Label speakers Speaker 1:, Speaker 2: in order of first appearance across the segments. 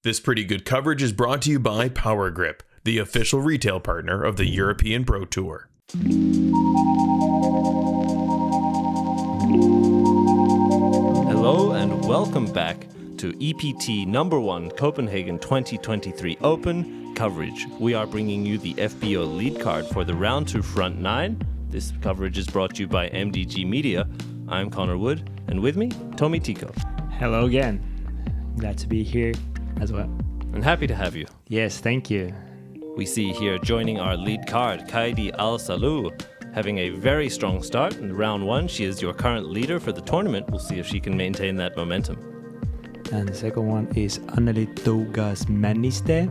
Speaker 1: This pretty good coverage is brought to you by Power Grip, the official retail partner of the European Pro Tour.
Speaker 2: Hello and welcome back to EPT number 1 Copenhagen 2023 Open coverage. We are bringing you the FPO lead card for the round 2 front 9. This coverage is brought to you by MDG Media. I'm Connor Wood, and with me, Tomi Tikko.
Speaker 3: Hello again. Glad to be here as well.
Speaker 2: And happy to have you.
Speaker 3: Yes, thank you.
Speaker 2: We see here joining our lead card, Kaidi Allsalu, having a very strong start in round 1. She is your current leader for the tournament. We'll see if she can maintain that momentum.
Speaker 3: And the second one is Anneli Tougjas-Männiste.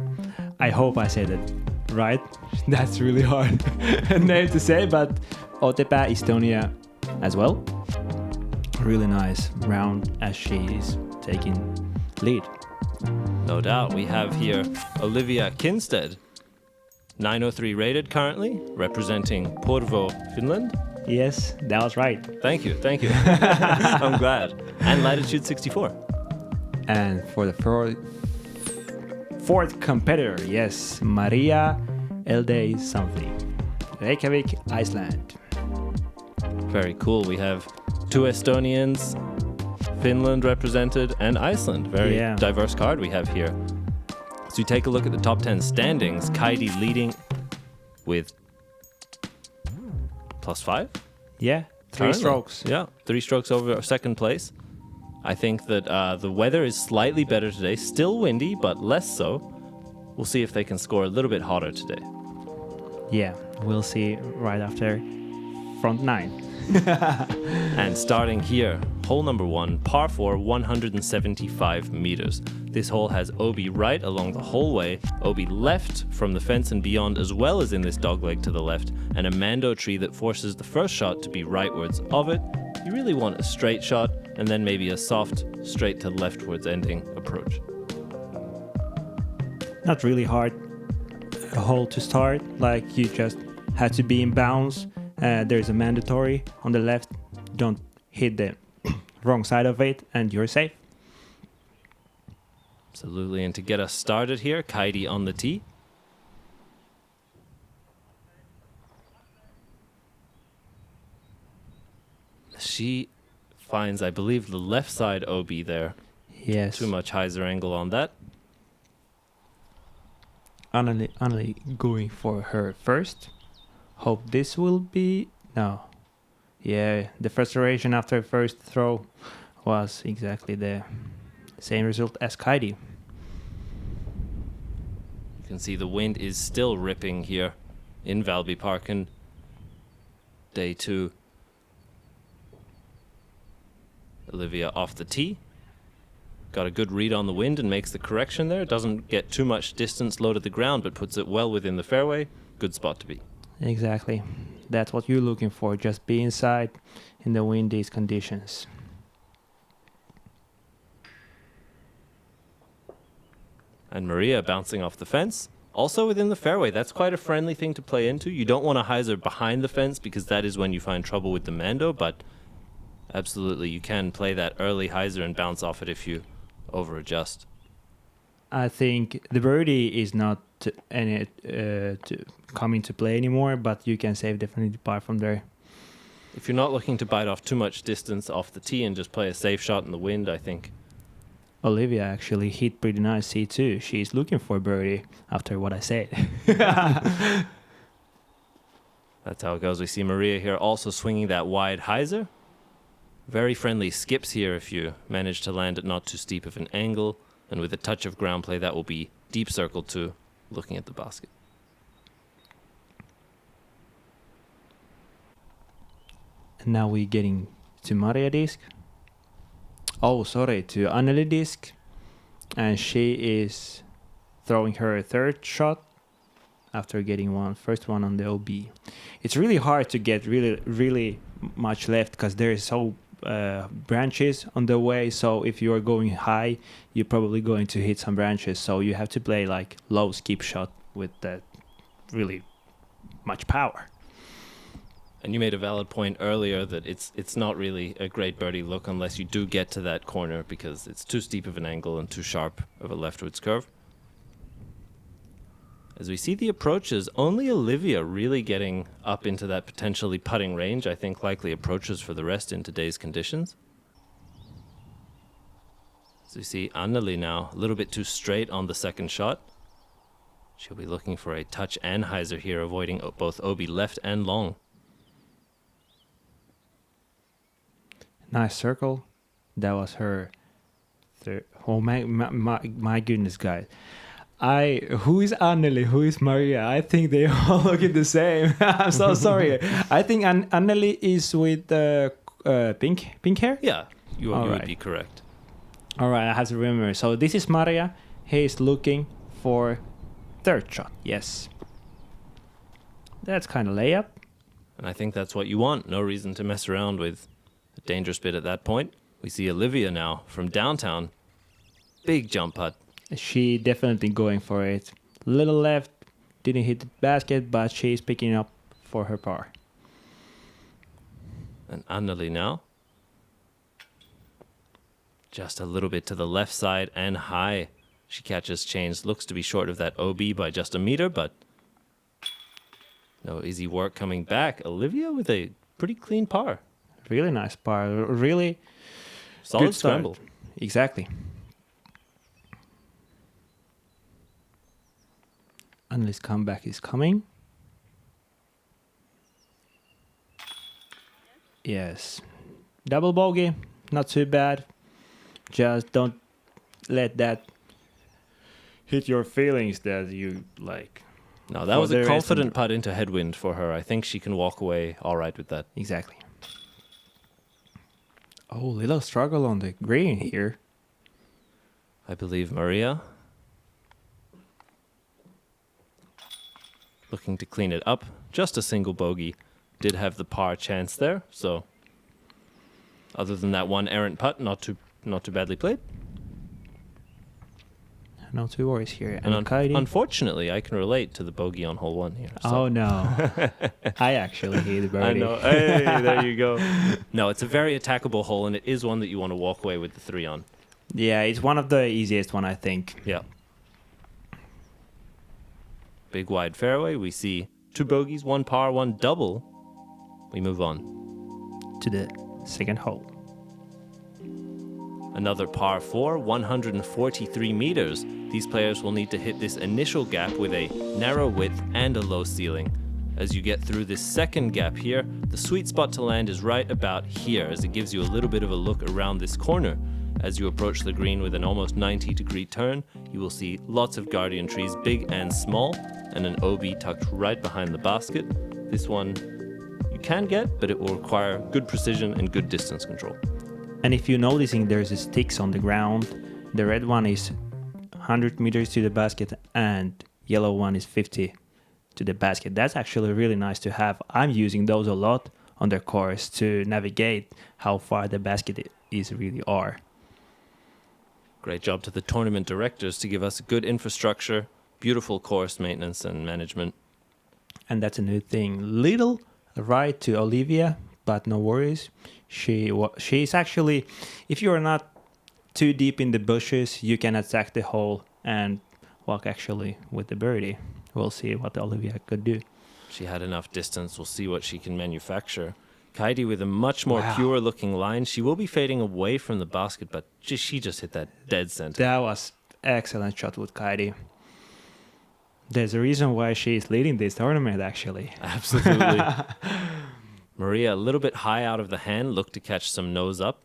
Speaker 3: I hope I said it right. That's really hard name to say, but Otepää, Estonia as well. Really nice round as she is taking lead.
Speaker 2: No doubt. We have here Olivia Kindstedt, 903 rated currently, representing Porvoo, Finland.
Speaker 3: Yes, that was right.
Speaker 2: Thank you. I'm glad. And latitude 64.
Speaker 3: And for the fourth competitor, yes, Maria Eldey something. Reykjavik, Iceland.
Speaker 2: Very cool. We have 2 Estonians, Finland represented, and Iceland. Very diverse card we have here. So you take a look at the top 10 standings. Kaidi leading with +5.
Speaker 3: Yeah, 3 strokes.
Speaker 2: Yeah, 3 strokes over second place. I think that the weather is slightly better today. Still windy, but less so. We'll see if they can score a little bit hotter today.
Speaker 3: Yeah, we'll see right after front 9.
Speaker 2: And starting here, hole number 1, par 4, 175 meters. This hole has OB right along the whole way, OB left from the fence and beyond, as well as in this dogleg to the left, and a mando tree that forces the first shot to be rightwards of it. You really want a straight shot, and then maybe a soft, straight to leftwards ending approach.
Speaker 3: Not really hard a hole to start, like you just have to be in bounds. There's a mandatory on the left. Don't hit the wrong side of it and you're safe.
Speaker 2: Absolutely, and to get us started here, Kaidi on the tee. She finds, I believe, the left side OB there.
Speaker 3: Yes.
Speaker 2: Too much hyzer angle on that.
Speaker 3: Anneli going for her first. Hope this will be... No. Yeah, the frustration after first throw was exactly the same result as Kaidi.
Speaker 2: You can see the wind is still ripping here in Valby Park in day 2. Olivia off the tee. Got a good read on the wind and makes the correction there. Doesn't get too much distance low to the ground, but puts it well within the fairway. Good spot to be.
Speaker 3: Exactly. That's what you're looking for. Just be inside in the windy conditions.
Speaker 2: And Maria bouncing off the fence. Also within the fairway. That's quite a friendly thing to play into. You don't want to hyzer behind the fence because that is when you find trouble with the mando, but absolutely you can play that early hyzer and bounce off it if you over-adjust.
Speaker 3: I think the birdie is not to come into play anymore, but you can save definitely the par from there.
Speaker 2: If you're not looking to bite off too much distance off the tee and just play a safe shot in the wind, I think.
Speaker 3: Olivia actually hit pretty nice C2. She's looking for birdie after what I said.
Speaker 2: That's how it goes. We see Maria here also swinging that wide hyzer. Very friendly skips here if you manage to land at not too steep of an angle. And with a touch of ground play, that will be deep circle too, looking at the basket.
Speaker 3: And now we're getting to Maria disc. To Anneli disc. And she is throwing her third shot after getting first one on the OB. It's really hard to get really much left because there is so branches on the way, so if you are going high you're probably going to hit some branches, so you have to play like low skip shot with that really much power.
Speaker 2: And you made a valid point earlier that it's not really a great birdie look unless you do get to that corner because it's too steep of an angle and too sharp of a leftwards curve. As we see the approaches, only Olivia really getting up into that potentially putting range. I think likely approaches for the rest in today's conditions. As we see Anneli now a little bit too straight on the second shot. She'll be looking for a touch anhyzer here, avoiding both Obi left and long.
Speaker 3: Nice circle. That was her third. Oh my goodness, guys. Who is Anneli? Who is Maria? I think they all look the same. I'm so sorry. I think Anneli is with pink hair.
Speaker 2: Yeah, you
Speaker 3: All
Speaker 2: would
Speaker 3: right.
Speaker 2: be correct.
Speaker 3: All right, I have to remember. So this is Maria. He is looking for third shot. Yes. That's kind of layup.
Speaker 2: And I think that's what you want. No reason to mess around with a dangerous bit at that point. We see Olivia now from downtown. Big jump putt.
Speaker 3: She definitely going for it. Little left, didn't hit the basket, but she's picking up for her par.
Speaker 2: And Anneli now. Just a little bit to the left side and high. She catches chains. Looks to be short of that OB by just a meter, but no easy work coming back. Olivia with a pretty clean par.
Speaker 3: Really nice par. Really
Speaker 2: Solid
Speaker 3: good start.
Speaker 2: scramble.
Speaker 3: Exactly. Anneli's comeback is coming. Yes. Double bogey. Not too bad. Just don't let that hit your feelings that you like.
Speaker 2: No, that
Speaker 3: For
Speaker 2: was
Speaker 3: the
Speaker 2: a
Speaker 3: rest of
Speaker 2: confident
Speaker 3: the-
Speaker 2: putt into headwind for her. I think she can walk away all right with that.
Speaker 3: Exactly. Oh, little struggle on the green here.
Speaker 2: I believe Maria. Looking to clean it up. Just a single bogey. Did have the par chance there, so other than that one errant putt, not too badly played.
Speaker 3: No two worries here.
Speaker 2: And
Speaker 3: And Kaidi.
Speaker 2: unfortunately, I can relate to the bogey on hole one here. So.
Speaker 3: Oh no. I actually hate the birdie.
Speaker 2: I know. Hey, there you go. No, it's a very attackable hole, and it is one that you want to walk away with the 3 on.
Speaker 3: Yeah, it's one of the easiest one, I think.
Speaker 2: Yeah. Big wide fairway. We see 2 bogeys, 1 par, 1 double. We move on.
Speaker 3: To the second hole.
Speaker 2: Another par 4, 143 meters. These players will need to hit this initial gap with a narrow width and a low ceiling. As you get through this second gap here, the sweet spot to land is right about here, as it gives you a little bit of a look around this corner. As you approach the green with an almost 90-degree turn, you will see lots of guardian trees, big and small, and an OB tucked right behind the basket. This one you can get, but it will require good precision and good distance control.
Speaker 3: And if you're noticing there's sticks on the ground, the red one is 100 meters to the basket and yellow one is 50 to the basket. That's actually really nice to have. I'm using those a lot on the course to navigate how far the basket is really are.
Speaker 2: Great job to the tournament directors to give us good infrastructure, beautiful course maintenance and management.
Speaker 3: And that's a new thing. Little right to Olivia, but no worries. She's actually, if you're not too deep in the bushes, you can attack the hole and walk actually with the birdie. We'll see what Olivia could do.
Speaker 2: She had enough distance. We'll see what she can manufacture. Kaidi with a much more
Speaker 3: Wow.
Speaker 2: pure looking line. She will be fading away from the basket, but she just hit that dead center.
Speaker 3: That was excellent shot with Kaidi. There's a reason why she's leading this tournament actually.
Speaker 2: Absolutely. Maria, a little bit high out of the hand, looked to catch some nose up,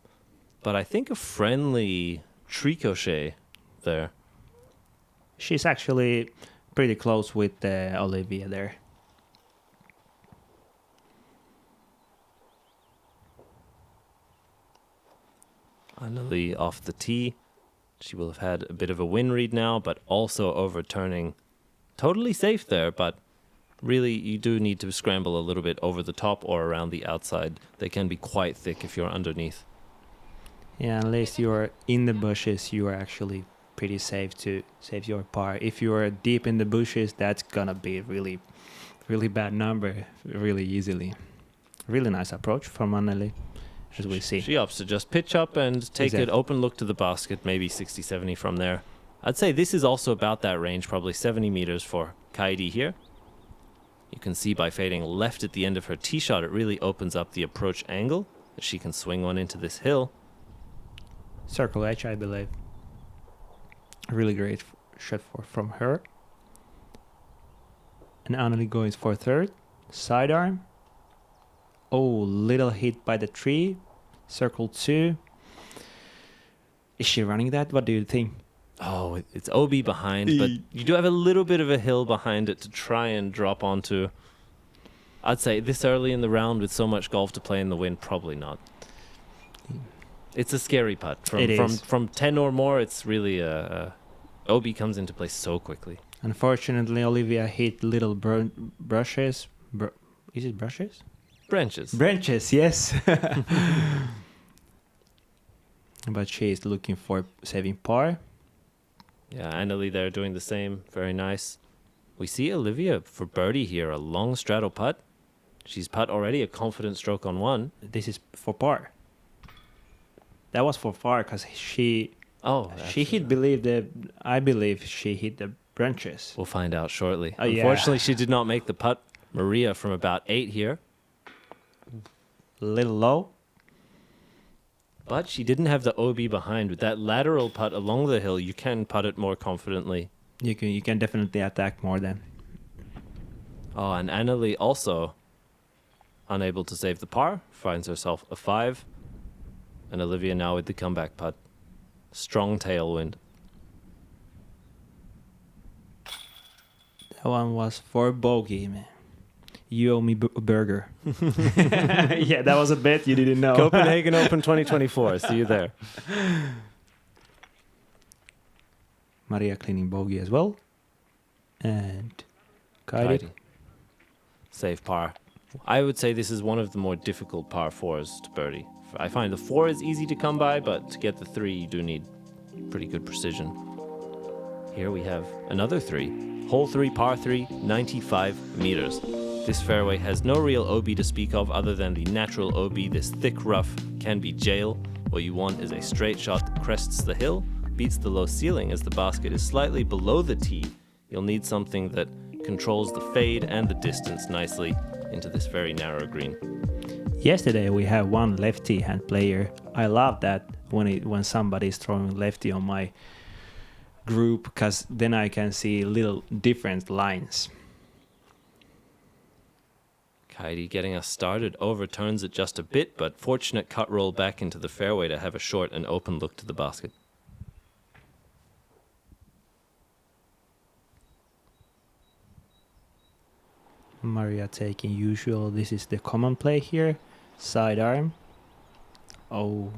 Speaker 2: but I think a friendly ricochet there.
Speaker 3: She's actually pretty close with Olivia there.
Speaker 2: Anneli off the tee. She will have had a bit of a win read now, but also overturning. Totally safe there, but really you do need to scramble a little bit over the top or around the outside. They can be quite thick if you're underneath.
Speaker 3: Yeah, unless you're in the bushes, you are actually pretty safe to save your par. If you're deep in the bushes, that's gonna be really, really bad number really easily. Really nice approach from Anneli, as we see.
Speaker 2: She opts to just pitch up and take an open look to the basket, maybe 60, 70 from there. I'd say this is also about that range, probably 70 meters for Kaidi here. You can see by fading left at the end of her tee shot, it really opens up the approach angle that she can swing one into this hill.
Speaker 3: Circle edge, I believe. A really great shot from her. And Anneli goes for third. Sidearm. Oh, little hit by the tree. Circle 2. Is she running that? What do you think?
Speaker 2: Oh, it's OB behind, but you do have a little bit of a hill behind it to try and drop onto. I'd say this early in the round with so much golf to play in the wind, probably not. It's a scary putt. From 10 or more, it's really OB comes into play so quickly.
Speaker 3: Unfortunately, Olivia hit little brushes. Is it brushes? Branches, yes. But she is looking for saving par.
Speaker 2: Yeah, Anneli there doing the same. Very nice. We see Olivia for birdie here, a long straddle putt. She's putt already, a confident stroke on one.
Speaker 3: This is for par. That was for par because she hit. I believe she hit the branches.
Speaker 2: We'll find out shortly. Unfortunately, she did not make the putt. Maria from about 8 here.
Speaker 3: A little low.
Speaker 2: But she didn't have the OB behind. With that lateral putt along the hill, you can putt it more confidently.
Speaker 3: You can definitely attack more then.
Speaker 2: Oh, and Anneli also unable to save the par. Finds herself a 5. And Olivia now with the comeback putt. Strong tailwind.
Speaker 3: That one was for bogey, man. You owe me a burger. Yeah, that was a bet you didn't know.
Speaker 2: Copenhagen Open 2024. See you there.
Speaker 3: Maria cleaning bogey as well. And Kaidi.
Speaker 2: Save par. I would say this is one of the more difficult par 4s to birdie. I find the 4 is easy to come by, but to get the 3, you do need pretty good precision. Here we have another 3. Hole 3, par 3, 95 meters. This fairway has no real OB to speak of other than the natural OB. This thick rough can be jail. What you want is a straight shot that crests the hill, beats the low ceiling as the basket is slightly below the tee. You'll need something that controls the fade and the distance nicely into this very narrow green.
Speaker 3: Yesterday we had one lefty hand player. I love that when somebody is throwing lefty on my group, because then I can see little different lines.
Speaker 2: Kaidi getting us started, overturns it just a bit, but fortunate cut roll back into the fairway to have a short and open look to the basket.
Speaker 3: Maria taking usual. This is the common play here. Sidearm. Oh,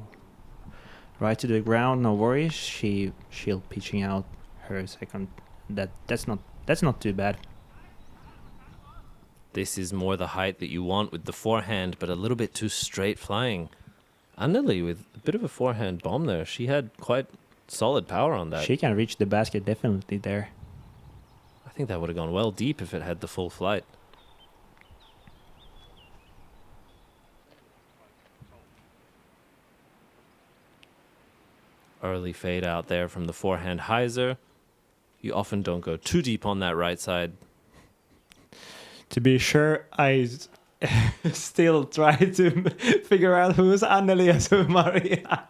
Speaker 3: right to the ground. No worries. She'll pitching out her second. That's not too bad.
Speaker 2: This is more the height that you want with the forehand, but a little bit too straight flying. Anneli with a bit of a forehand bomb there. She had quite solid power on that.
Speaker 3: She can reach the basket definitely there.
Speaker 2: I think that would have gone well deep if it had the full flight. Early fade out there from the forehand hyzer. You often don't go too deep on that right side.
Speaker 3: To be sure, I still try to figure out who's Anneli and who's Maria.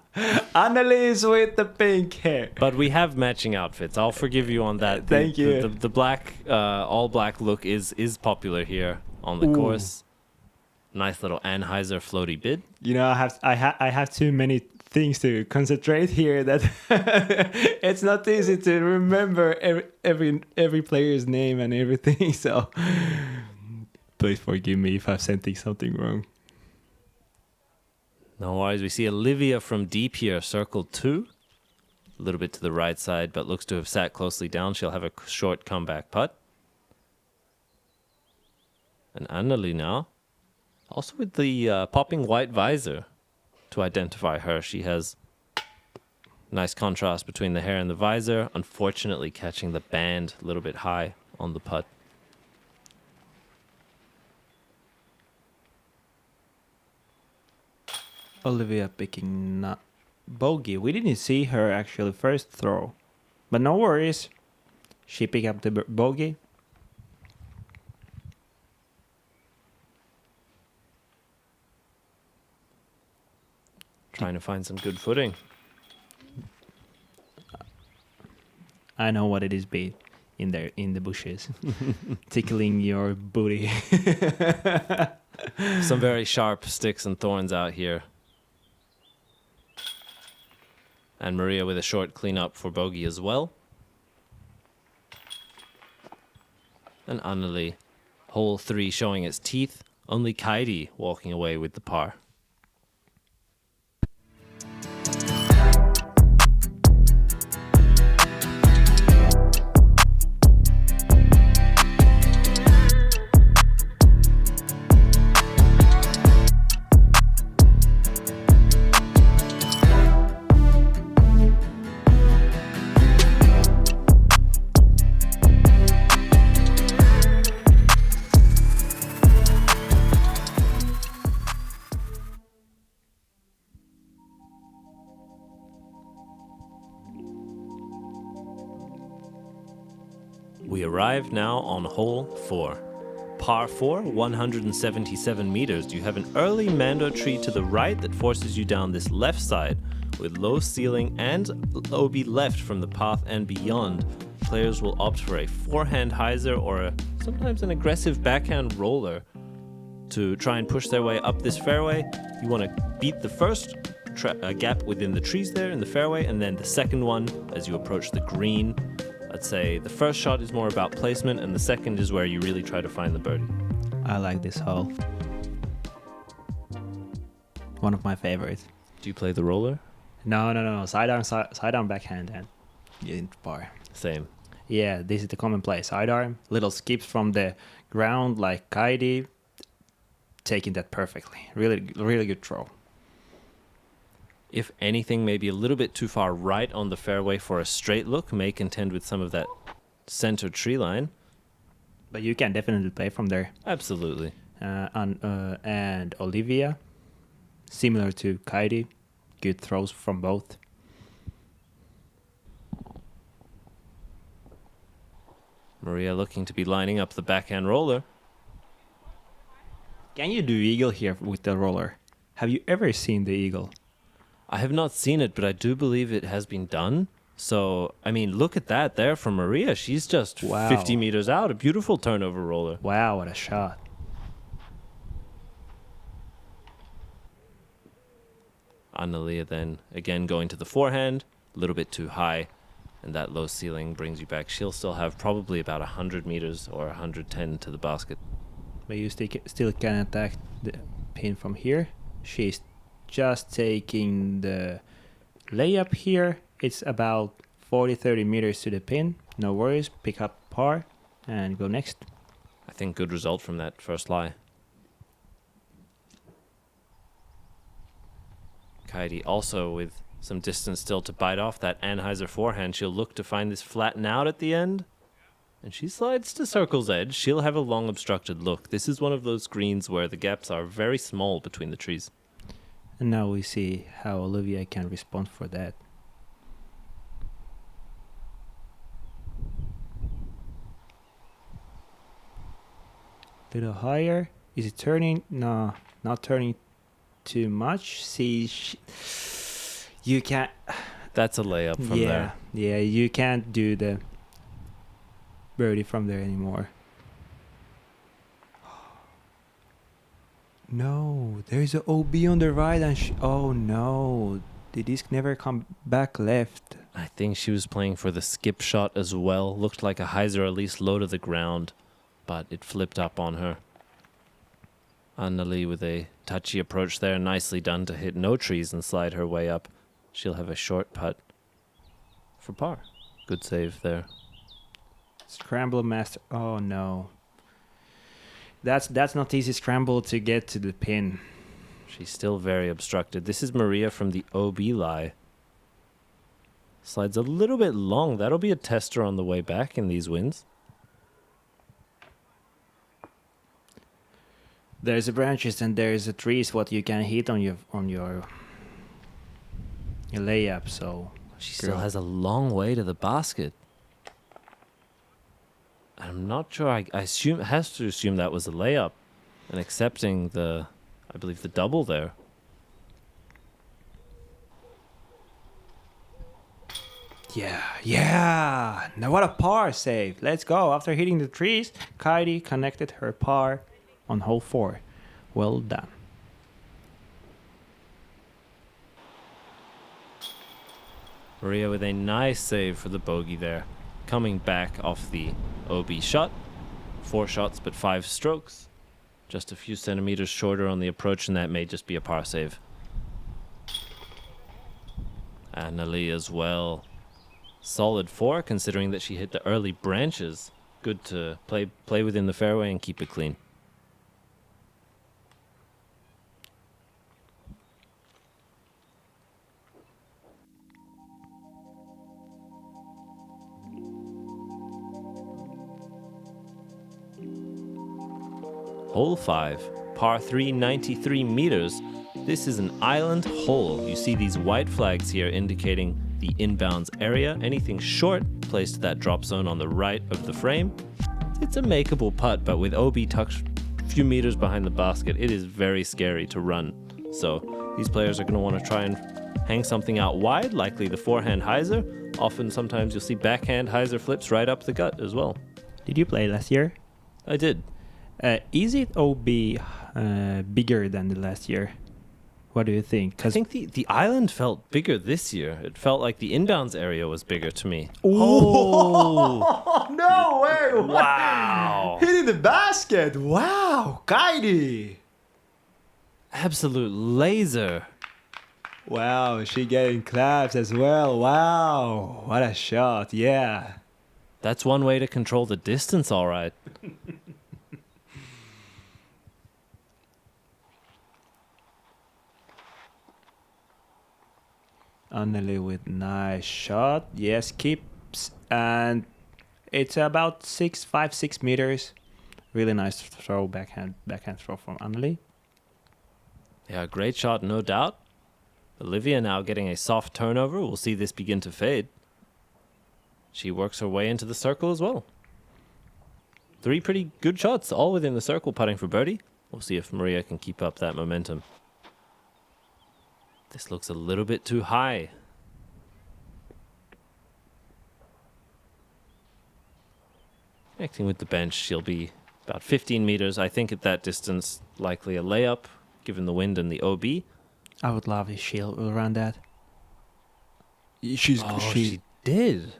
Speaker 3: Anneli is with the pink hair.
Speaker 2: But we have matching outfits. I'll forgive you on that.
Speaker 3: Thank you.
Speaker 2: The black, all black look is popular here on the course. Nice little Anheuser floaty bid.
Speaker 3: You know, I have too many things to concentrate here that it's not easy to remember every player's name and everything. So please forgive me if I've sent something wrong.
Speaker 2: No worries. We see Olivia from deep here, circle 2. A little bit to the right side, but looks to have sat closely down. She'll have a short comeback putt. And Anneli now, also with the popping white visor to identify her. She has nice contrast between the hair and the visor. Unfortunately, catching the band a little bit high on the putt.
Speaker 3: Olivia picking bogey. We didn't see her actually first throw. But no worries. She picked up the bogey.
Speaker 2: Trying to find some good footing.
Speaker 3: I know what it is, be in there in the bushes, tickling your booty.
Speaker 2: Some very sharp sticks and thorns out here. And Maria with a short cleanup for bogey as well. And Anneli, hole 3 showing its teeth. Only Kaidi walking away with the par. We arrive now on hole 4. Par 4, 177 meters. You have an early mando tree to the right that forces you down this left side with low ceiling and OB left from the path and beyond. Players will opt for a forehand hyzer or sometimes an aggressive backhand roller to try and push their way up this fairway. You want to beat the first gap within the trees there in the fairway, and then the second one as you approach the green. I'd say the first shot is more about placement, and the second is where you really try to find the birdie.
Speaker 3: I like this hole. One of my favorites.
Speaker 2: Do you play the roller?
Speaker 3: No. Side arm backhand and into par.
Speaker 2: Same.
Speaker 3: Yeah, this is the common play. Side arm, little skips from the ground like Kaidi. Taking that perfectly. Really good throw.
Speaker 2: If anything, maybe a little bit too far right on the fairway for a straight look, may contend with some of that center tree line.
Speaker 3: But you can definitely play from there.
Speaker 2: Absolutely.
Speaker 3: And Olivia, similar to Kaidi, good throws from both.
Speaker 2: Maria looking to be lining up the backhand roller.
Speaker 3: Can you do eagle here with the roller? Have you ever seen the eagle?
Speaker 2: I have not seen it, but I do believe it has been done. So, I mean, look at that there from Maria. She's just 50 meters out. A beautiful turnover roller.
Speaker 3: Wow, what a shot.
Speaker 2: Anneli then again going to the forehand. A little bit too high. And that low ceiling brings you back. She'll still have probably about 100 meters or 110 to the basket.
Speaker 3: But you still can attack the pin from here. She's just taking the layup here. It's about 40-30 meters to the pin. No worries. Pick up par and go next.
Speaker 2: I think good result from that first lie. Kaidi also with some distance still to bite off that Anheuser forehand. She'll look to find this flatten out at the end. And she slides to circle's edge. She'll have a long obstructed look. This is one of those greens where the gaps are very small between the trees.
Speaker 3: And now we see how Olivia can respond for that. Little higher. Is it turning? No, not turning too much. See, you can't.
Speaker 2: That's a layup from there.
Speaker 3: Yeah, you can't do the birdie from there anymore. No, there's an OB on the right, and oh no, the disc never come back left.
Speaker 2: I think she was playing for the skip shot as well. Looked like a hyzer at least low to the ground, but it flipped up on her. Anneli with a touchy approach there, nicely done to hit no trees and slide her way up. She'll have a short putt for par. Good save there.
Speaker 3: Scramble master. Oh no. That's not easy scramble to get to the pin.
Speaker 2: She's still very obstructed. This is Maria from the OB lie. Slides a little bit long. That'll be a tester on the way back in these winds.
Speaker 3: There's a branches and there's a trees what you can hit on your layup. So
Speaker 2: She still has a long way to the basket. I'm not sure. I assume has to assume that was a layup, and accepting I believe the double there.
Speaker 3: Yeah. Now what a par save. Let's go. After hitting the trees, Kaidi connected her par on hole 4. Well done.
Speaker 2: Maria with a nice save for the bogey there, coming back off the OB shot. 4 shots, but 5 strokes. Just a few centimeters shorter on the approach, and that may just be a par save. Anneli as well. Solid 4, considering that she hit the early branches. Good to play within the fairway and keep it clean. Hole 5, par 3, 93 meters. This is an island hole. You see these white flags here indicating the inbounds area. Anything short, placed that drop zone on the right of the frame. It's a makeable putt, but with OB tucked a few meters behind the basket, it is very scary to run. So these players are going to want to try and hang something out wide, likely the forehand hyzer. Often, sometimes you'll see backhand hyzer flips right up the gut as well.
Speaker 3: Did you play last year?
Speaker 2: I did.
Speaker 3: Is it OB bigger than the last year? What do you think?
Speaker 2: I think the island felt bigger this year. It felt like the inbounds area was bigger to me.
Speaker 3: Oh, no way!
Speaker 2: Wow.
Speaker 3: Hitting the basket! Wow, Kaidi!
Speaker 2: Absolute laser.
Speaker 3: Wow, she getting claps as well. Wow, what a shot! Yeah.
Speaker 2: That's one way to control the distance, all right.
Speaker 3: Anneli with nice shot. Yes, keeps, and it's about 5-6 meters. Really nice throw, backhand throw from Anneli.
Speaker 2: Yeah, great shot, no doubt. Olivia now getting a soft turnover. We'll see this begin to fade. She works her way into the circle as well. 3 pretty good shots, all within the circle, putting for birdie. We'll see if Maria can keep up that momentum. This looks a little bit too high. Connecting with the bench, she'll be about 15 meters. I think at that distance, likely a layup, given the wind and the OB.
Speaker 3: I would love if she will run that.
Speaker 2: She did.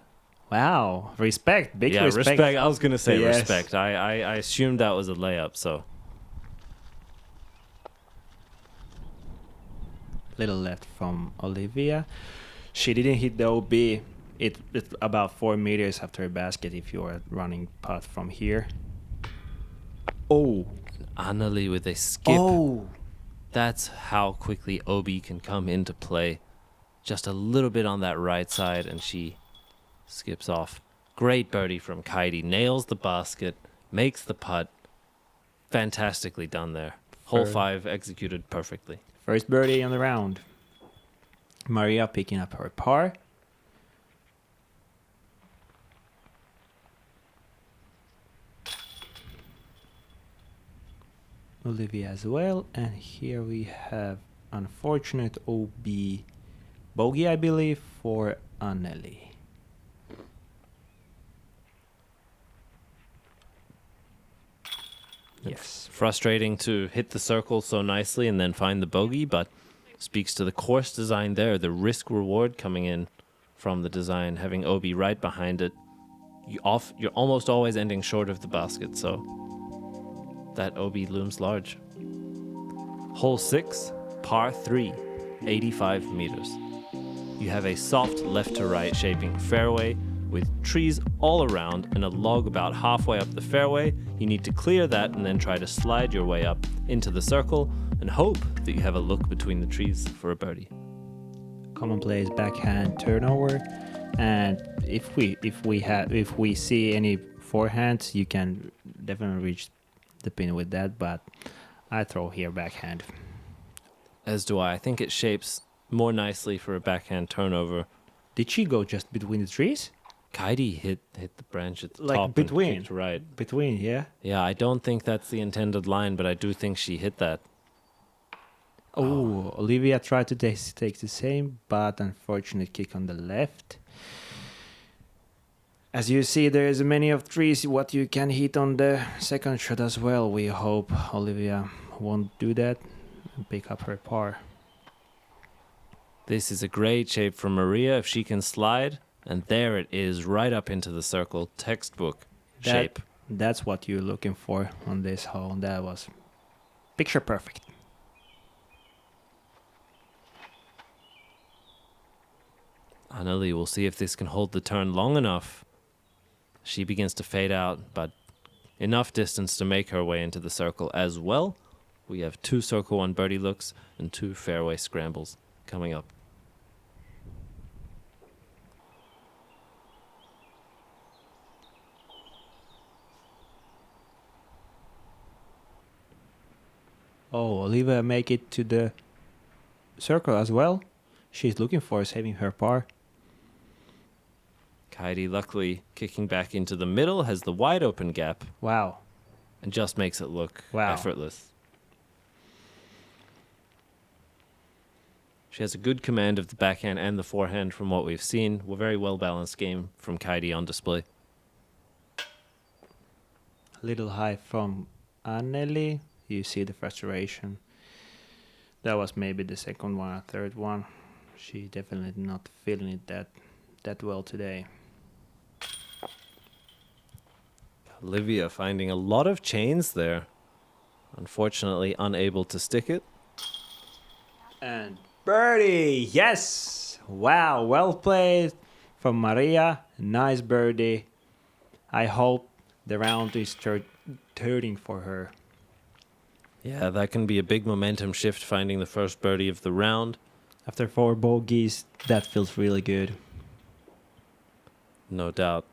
Speaker 3: Wow, respect, big respect.
Speaker 2: Respect. I was going to say
Speaker 3: Yes.
Speaker 2: respect. I assumed that was a layup, so.
Speaker 3: Little left from Olivia. She didn't hit the OB. It's about 4 meters after a basket if you are running putt from here. Oh.
Speaker 2: Anneli with a skip.
Speaker 3: Oh.
Speaker 2: That's how quickly OB can come into play. Just a little bit on that right side, and she skips off. Great birdie from Kaidi. Nails the basket, makes the putt. Fantastically done there. Hole 5 executed perfectly.
Speaker 3: First birdie on the round. Maria picking up her par. Olivia as well. And here we have unfortunate OB bogey, I believe, for Anneli. Yes.
Speaker 2: Frustrating to hit the circle so nicely and then find the bogey, but speaks to the course design there, the risk reward coming in from the design, having OB right behind it. You're almost always ending short of the basket, so that OB looms large. Hole 6, par 3, 85 meters. You have a soft left to right shaping fairway with trees all around and a log about halfway up the fairway. You need to clear that and then try to slide your way up into the circle and hope that you have a look between the trees for a birdie.
Speaker 3: Common play is backhand turnover, and if we see any forehands, you can definitely reach the pin with that. But I throw here backhand.
Speaker 2: As do I. I think it shapes more nicely for a backhand turnover.
Speaker 3: Did she go just between the trees?
Speaker 2: Kaidi hit the branch at the
Speaker 3: Like
Speaker 2: top
Speaker 3: between?
Speaker 2: and kicked right.
Speaker 3: Between, yeah.
Speaker 2: Yeah, I don't think that's the intended line, but I do think she hit that.
Speaker 3: Oh, Olivia tried to take the same, but unfortunate kick on the left. As you see, there is many of trees what you can hit on the second shot as well. We hope Olivia won't do that and pick up her par.
Speaker 2: This is a great shape for Maria if she can slide. And there it is, right up into the circle. Textbook shape.
Speaker 3: That's what you're looking for on this hole. That was picture perfect.
Speaker 2: Anneli will see if this can hold the turn long enough. She begins to fade out, but enough distance to make her way into the circle as well. We have 2 circle 1 birdie looks and 2 fairway scrambles coming up.
Speaker 3: Oh, Olivia make it to the circle as well. She's looking for saving her par.
Speaker 2: Kaidi, luckily, kicking back into the middle, has the wide open gap
Speaker 3: Wow.
Speaker 2: and just makes it look
Speaker 3: Wow.
Speaker 2: effortless. She has a good command of the backhand and the forehand from what we've seen. A very well-balanced game from Kaidi on display.
Speaker 3: Little high from Anneli. You see the frustration. That was maybe the second one or third one. She definitely not feeling it that well today.
Speaker 2: Olivia finding a lot of chains there. Unfortunately, unable to stick it.
Speaker 3: And birdie, yes! Wow, well played from Maria. Nice birdie. I hope the round is turning for her.
Speaker 2: Yeah, that can be a big momentum shift, finding the first birdie of the round.
Speaker 3: After 4 bogeys, that feels really good.
Speaker 2: No doubt.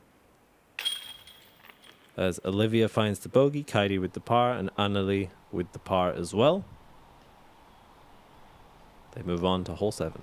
Speaker 2: As Olivia finds the bogey, Kaidi with the par, and Anneli with the par as well. They move on to hole 7.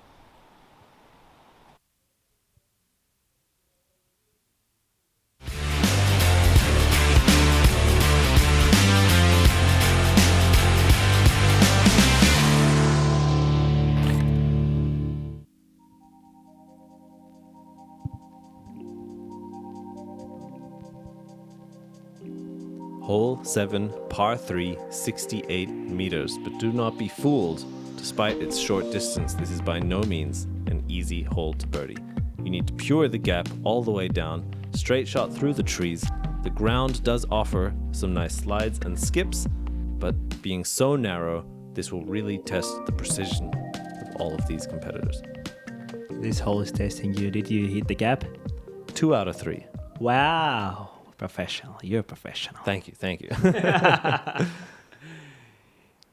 Speaker 2: Hole 7, par 3, 68 meters. But do not be fooled. Despite its short distance, this is by no means an easy hole to birdie. You need to pure the gap all the way down, straight shot through the trees. The ground does offer some nice slides and skips, but being so narrow, this will really test the precision of all of these competitors.
Speaker 3: This hole is testing you. Did you hit the gap?
Speaker 2: 2 out of 3.
Speaker 3: Wow. Professional. You're a professional.
Speaker 2: Thank you.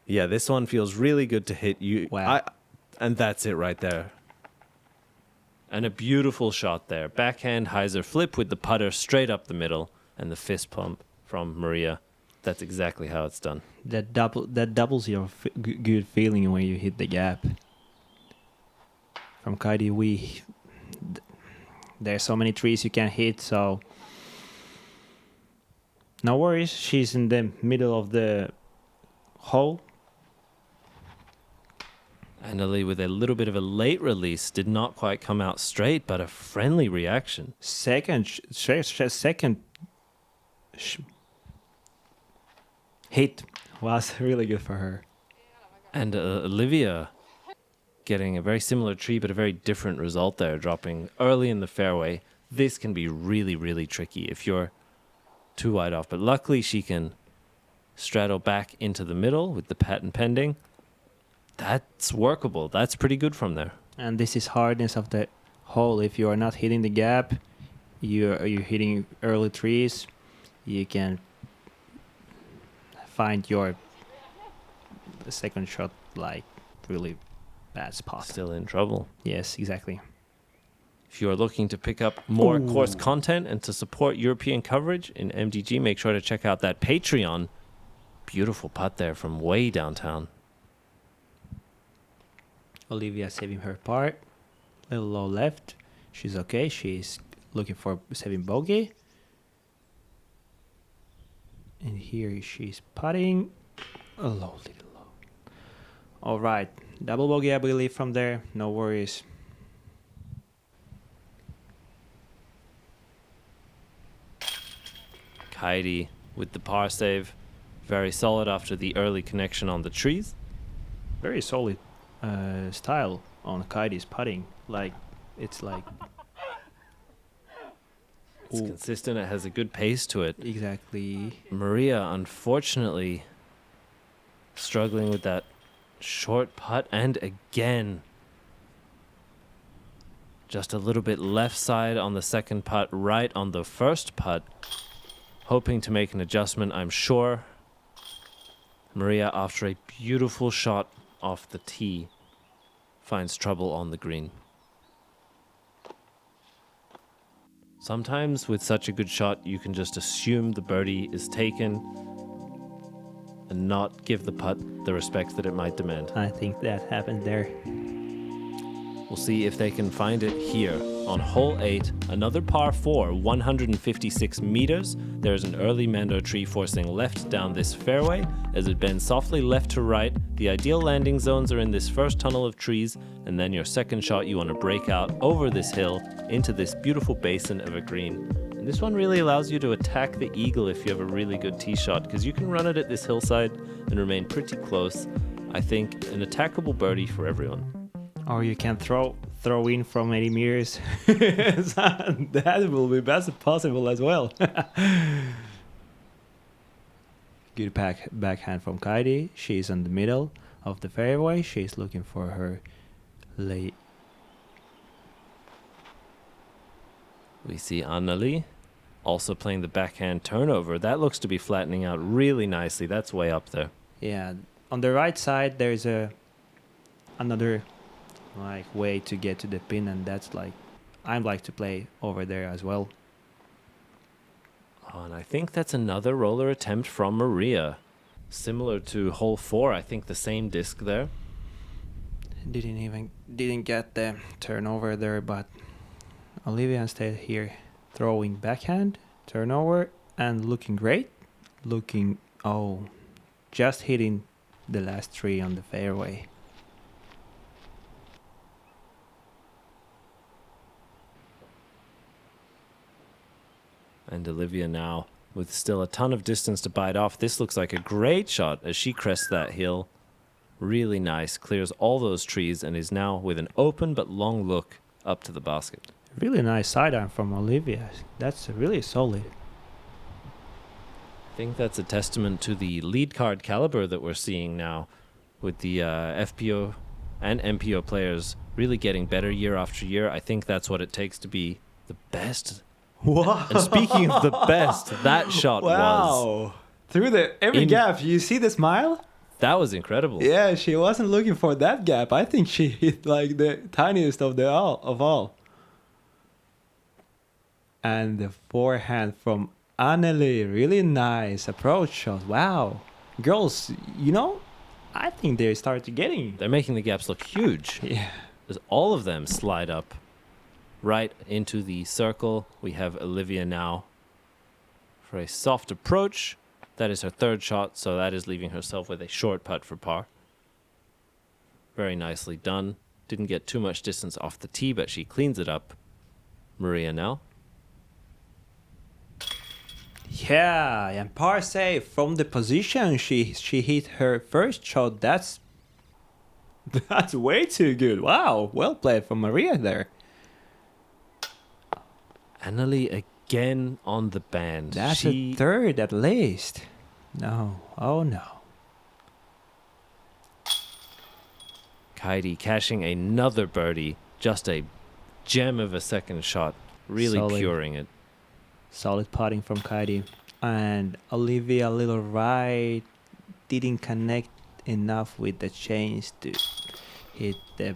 Speaker 2: Yeah, this one feels really good to hit you.
Speaker 3: Wow.
Speaker 2: And that's it right there. And a beautiful shot there. Backhand hyzer flip with the putter straight up the middle and the fist pump from Maria. That's exactly how it's done.
Speaker 3: That doubles your good feeling when you hit the gap. From Kaidi, there's so many trees you can hit, so no worries. She's in the middle of the hole.
Speaker 2: Anneli with a little bit of a late release, did not quite come out straight, but a friendly reaction.
Speaker 3: Second hit was really good for her.
Speaker 2: And Olivia getting a very similar tree, but a very different result there, dropping early in the fairway. This can be really, really tricky if you're too wide off. But luckily she can straddle back into the middle with the patent pending. That's workable. That's pretty good from there.
Speaker 3: And this is hardness of the hole. If you are not hitting the gap, you're hitting early trees, you can find your second shot like really bad spot.
Speaker 2: Still in trouble.
Speaker 3: Yes, exactly.
Speaker 2: If you are looking to pick up more course content and to support European coverage in MDG, make sure to check out that Patreon Beautiful putt there from way downtown.
Speaker 3: Olivia saving her part. Little low left. She's okay. She's looking for saving bogey. And here she's putting. A low, little low. All right. Double bogey, I believe, from there. No worries.
Speaker 2: Kaidi with the par save. Very solid after the early connection on the trees.
Speaker 3: Very solid style on Kaidi's putting. It's
Speaker 2: consistent. It has a good pace to it.
Speaker 3: exactly.
Speaker 2: Maria, unfortunately, struggling with that short putt. And again, just a little bit left side on the second putt, right on the first putt. Hoping to make an adjustment, I'm sure. Maria, after a beautiful shot off the tee, finds trouble on the green. Sometimes with such a good shot, you can just assume the birdie is taken and not give the putt the respect that it might demand.
Speaker 3: I think that happened there.
Speaker 2: We'll see if they can find it here on hole 8, another par 4, 156 meters. There's an early mando tree forcing left down this fairway as it bends softly left to right. The ideal landing zones are in this first tunnel of trees, and then your second shot you want to break out over this hill into this beautiful basin of a green. And this one really allows you to attack the eagle if you have a really good tee shot, because you can run it at this hillside and remain pretty close. I think an attackable birdie for everyone.
Speaker 3: Or you can throw in from 80 meters. That will be best possible as well. Good backhand from Kaidi. She's in the middle of the fairway. She's looking for her lay.
Speaker 2: We see Anneli also playing the backhand turnover. That looks to be flattening out really nicely. That's way up there.
Speaker 3: Yeah, on the right side there's another way to get to the pin, and that's I like to play over there as well.
Speaker 2: Oh, and I think that's another roller attempt from Maria. Similar to hole 4, I think the same disc there.
Speaker 3: Didn't get the turnover there, but Olivia instead here throwing backhand, turnover, and looking great. Just hitting the last tree on the fairway.
Speaker 2: And Olivia now with still a ton of distance to bite off. This looks like a great shot as she crests that hill. Really nice. Clears all those trees and is now with an open but long look up to the basket.
Speaker 3: Really nice sidearm from Olivia. That's really solid.
Speaker 2: I think that's a testament to the lead card caliber that we're seeing now, with the FPO and MPO players really getting better year after year. I think that's what it takes to be the best.
Speaker 3: Wow.
Speaker 2: And speaking of the best, that shot was...
Speaker 3: Through every gap, you see the smile?
Speaker 2: That was incredible.
Speaker 3: Yeah, she wasn't looking for that gap. I think she hit the tiniest of all. And the forehand from Anneli, really nice approach shot. Wow. Girls, I think they started getting...
Speaker 2: They're making the gaps look huge.
Speaker 3: Yeah.
Speaker 2: As all of them slide up right into the circle. We have Olivia now for a soft approach. That is her third shot, so that is leaving herself with a short putt for par. Very nicely done. Didn't get too much distance off the tee, but she cleans it up. Maria now.
Speaker 3: Yeah, and par save from the position she hit her first shot. That's way too good. Wow, well played from Maria there.
Speaker 2: Anneli again on the band.
Speaker 3: That's a third at least. No, oh no.
Speaker 2: Kaidi cashing another birdie. Just a gem of a second shot. Really
Speaker 3: Solid.
Speaker 2: curing it.
Speaker 3: Solid putting from Kaidi. And Olivia a little right. Didn't connect enough with the chains to hit the...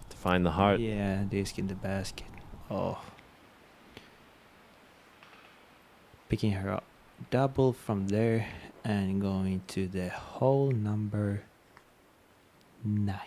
Speaker 2: To find the heart.
Speaker 3: Yeah, disc in the basket. Oh. Picking her up. double from there and going to the hole number 9.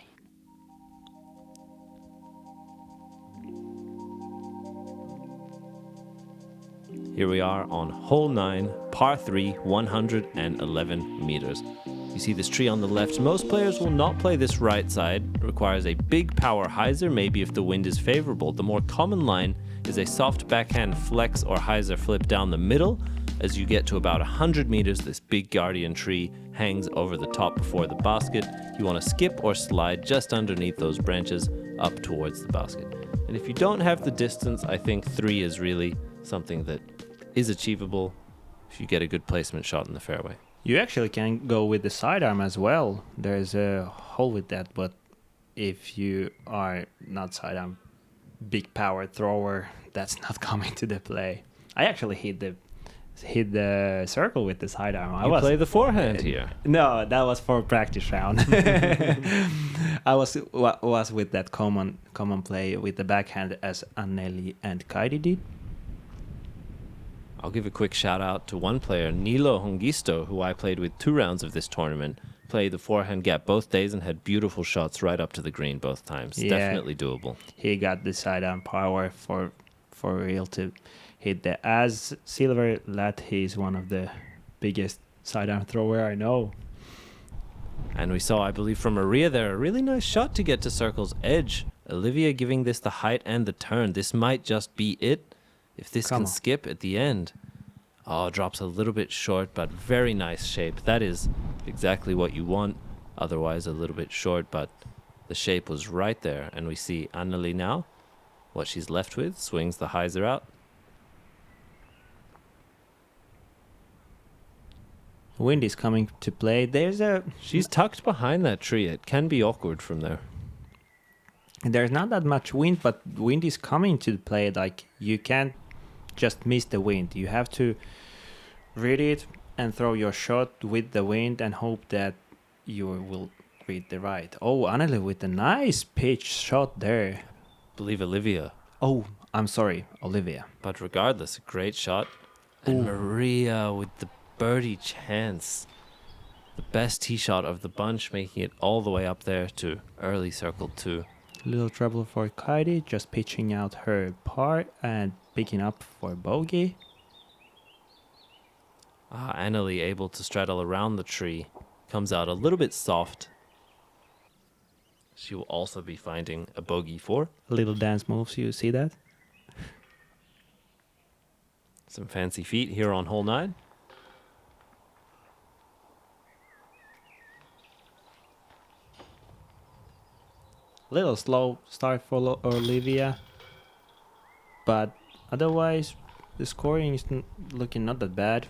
Speaker 2: Here we are on hole 9, par 3, 111 meters. You see this tree on the left. Most players will not play this right side. It requires a big power hyzer, maybe if the wind is favorable. The more common line is a soft backhand flex or hyzer flip down the middle. As you get to about 100 meters, this big guardian tree hangs over the top before the basket. You want to skip or slide just underneath those branches up towards the basket. And if you don't have the distance, I think 3 is really something that is achievable if you get a good placement shot in the fairway.
Speaker 3: You actually can go with the sidearm as well. There's a hole with that, but if you are not sidearm, big power thrower, that's not coming to the play. I actually hit the circle with the sidearm.
Speaker 2: You play the forehand here.
Speaker 3: No, that was for practice round. I was with that common play with the backhand as Anneli and Kaidi did.
Speaker 2: I'll give a quick shout out to one player, Nilo Hongisto, who I played with 2 rounds of this tournament. Played the forehand gap both days and had beautiful shots right up to the green both times.
Speaker 3: Yeah.
Speaker 2: Definitely doable.
Speaker 3: He got the sidearm power for real to hit the as silver lat. He's one of the biggest sidearm thrower I know.
Speaker 2: And we saw, I believe, from Maria there, a really nice shot to get to circle's edge. Olivia giving this the height and the turn. This might just be it. If this can skip at the end. Oh, drops a little bit short, but very nice shape. That is exactly what you want. Otherwise, a little bit short, but the shape was right there. And we see Anneli now. What she's left with, swings the hyzer out.
Speaker 3: Wind is coming to play.
Speaker 2: She's tucked behind that tree. It can be awkward from there.
Speaker 3: There's not that much wind, but wind is coming to play. Like, you can't just miss the wind. You have to read it and throw your shot with the wind and hope that you will read the right. Oh, Anneli with a nice pitch shot there.
Speaker 2: I believe Olivia.
Speaker 3: Oh, I'm sorry, Olivia.
Speaker 2: But regardless, a great shot. And Maria with the birdie chance. The best tee shot of the bunch, making it all the way up there to early circle 2.
Speaker 3: Little trouble for Kaidi, just pitching out her par and picking up for bogey.
Speaker 2: Anneli able to straddle around the tree. Comes out a little bit soft. She will also be finding a bogey 4.
Speaker 3: Little dance moves, you see that?
Speaker 2: Some fancy feet here on hole 9.
Speaker 3: Little slow start for Olivia, but otherwise the scoring is looking not that bad.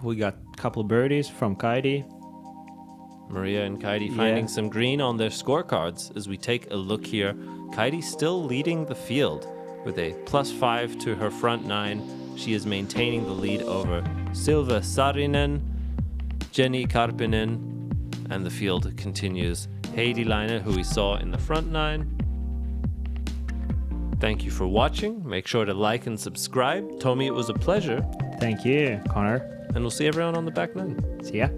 Speaker 3: We got a couple birdies from Kaidi.
Speaker 2: Maria and Kaidi finding some green on their scorecards. As we take a look here, Kaidi still leading the field with a +5 to her front 9. She is maintaining the lead over Silva Saarinen, Jenny Karpinen, and the field continues. Heidi Leine, who we saw in the front 9. Thank you for watching. Make sure to like and subscribe. Tomi, it was a pleasure.
Speaker 3: Thank you, Connor.
Speaker 2: And we'll see everyone on the back 9.
Speaker 3: See ya.